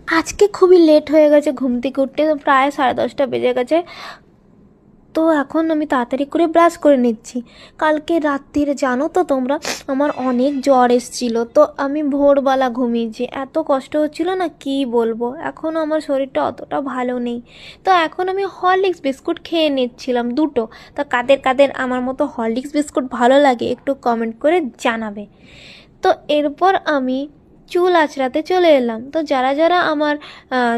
আজকে খুবই লেট হয়ে গেছে ঘুম থেকে উঠতে, তো প্রায় 10:30টা বেজে গেছে। তো এখন আমি তাড়াতাড়ি করে ব্রাশ করে নিচ্ছি। কালকে রাত্রিরে জানো তো তোমরা, আমার অনেক জ্বর এসেছিলো, তো আমি ভোরবেলা ঘুমিয়েছি, এত কষ্ট হচ্ছিল না কি বলবো। এখনও আমার শরীরটা অতটা ভালো নেই। তো এখন আমি হরলিক্স বিস্কুট খেয়ে নিচ্ছিলাম দুটো। তা কাদের কাদের আমার মতো হরলিক্স বিস্কুট ভালো লাগে একটু কমেন্ট করে জানাবে। তো এরপর আমি চুল আঁচড়াতে চলে এলাম। তো যারা যারা আমার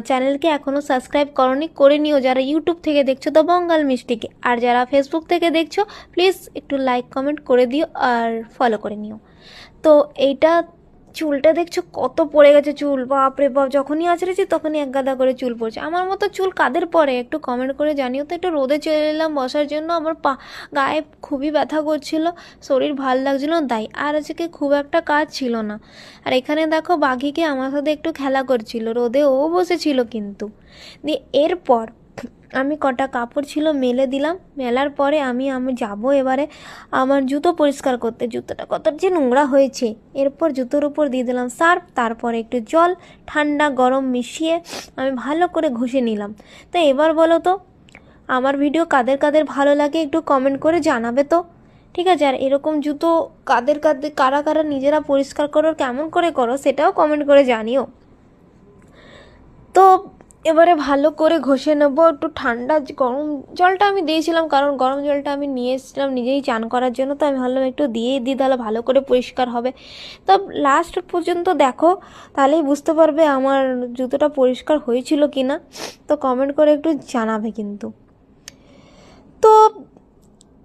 চ্যানেলকে এখনও সাবস্ক্রাইব করনি করে নিও, যারা ইউটিউব থেকে দেখছো তো বঙ্গাল মিষ্টিকে, আর যারা ফেসবুক থেকে দেখছো প্লিজ একটু লাইক কমেন্ট করে দিও আর ফলো করে নিও। তো এইটা চুলটা দেখছো কত পড়ে গেছে চুল, বাপরে বাপ, যখনই আঁচড়েছি তখনই এক গাদা করে চুল পড়ছে। আমার মতো চুল কাদের পড়ে একটু কমেন্ট করে জানিও তো। একটু রোদে চলে এলাম বসার জন্য, আমার গায়ে খুবই ব্যথা করছিল, শরীর ভাল লাগছিল না তাই। আর আজকে খুব একটা কাজ ছিল না। আর এখানে দেখো বাঘিকে আমার সাথে একটু খেলা করছিল, রোদে ও বসেছিল কিন্তু। দিয়ে এরপর আমি কটা কাপড় ছিল মেলে দিলাম। মেলার পরে আমি যাব এবারে আমার জুতো পরিষ্কার করতে। জুতোটা কত যে নোংরা হয়েছে। এরপর জুতোর উপর দিয়ে দিলাম সার্ফ, তারপরে একটু জল ঠান্ডা গরম মিশিয়ে আমি ভালো করে ঘষে নিলাম। তো এবার বলো তো আমার ভিডিও কাদের কাদের ভালো লাগে একটু কমেন্ট করে জানাবে তো, ঠিক আছে? আর এরকম জুতো কাদের কাদের কারা কারা নিজেরা পরিষ্কার করো, কেমন করে করো সেটাও কমেন্ট করে জানিও। তো এবারে ভালো করে ঘষে নেবো। একটু ঠান্ডা গরম জলটা আমি দিয়েছিলাম, কারণ গরম জলটা আমি নিয়ে এসেছিলাম নিজেই চান করার জন্য, তো আমি ভাবলাম একটু দিয়েই দিই, তাহলে ভালো করে পরিষ্কার হবে। তো লাস্ট পর্যন্ত দেখো, তাহলেই বুঝতে পারবে আমার জুতোটা পরিষ্কার হয়েছিল কি না। তো কমেন্ট করে একটু জানাবে কিন্তু। তো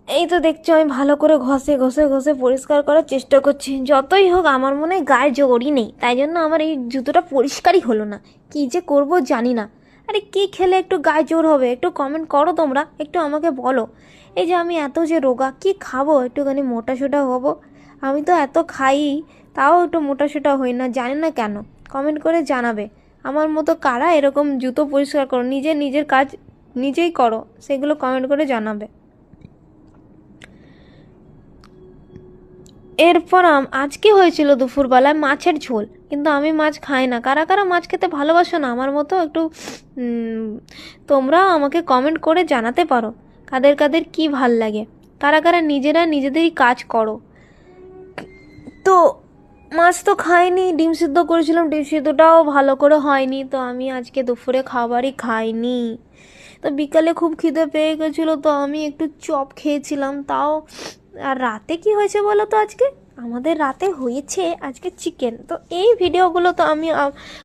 এই তো দেখছো আমি ভালো করে ঘষে ঘষে ঘষে পরিষ্কার করার চেষ্টা করছি। যতই হোক আমার মনে হয় গায়ে জোরই নেই, তাই জন্য আমার এই জুতোটা পরিষ্কারই হলো না। কী যে করব জানি না। আরে কী খেলে একটু গায়ে জোর হবে একটু কমেন্ট করো তোমরা, একটু আমাকে বলো। এই যে আমি এত যে রোগা, কী খাবো একটুখানি মোটাসোটা হবো? আমি তো এত খাই, তাও একটু মোটাসোটা হই না, জানি না কেন। কমেন্ট করে জানাবে আমার মতো কারা এরকম জুতো পরিষ্কার করো, নিজের কাজ নিজেই করো, সেগুলো কমেন্ট করে জানাবে। এরপর আজকে হয়েছিল দুপুরবেলায় মাছের ঝোল, কিন্তু আমি মাছ খাই না। কারা কারা মাছ খেতে ভালোবাসো না আমার মতো একটু তোমরাও আমাকে কমেন্ট করে জানাতে পারো কাদের কাদের কী ভাল লাগে, কারা কারা নিজেরা নিজেদেরই কাজ করো। তো মাছ তো খাইনি, ডিম সিদ্ধ করেছিলাম, ডিম সিদ্ধটাও ভালো করে হয়নি, তো আমি আজকে দুপুরে খাবারই খাইনি। তো বিকালে খুব খিদে পেয়ে গেছিলো, তো আমি একটু চপ খেয়েছিলাম তাও। আর রাতে কি হয়েছে বলো তো, আজকে আমাদের রাতে হয়েছে আজকে চিকেন। তো এই ভিডিওগুলো তো আমি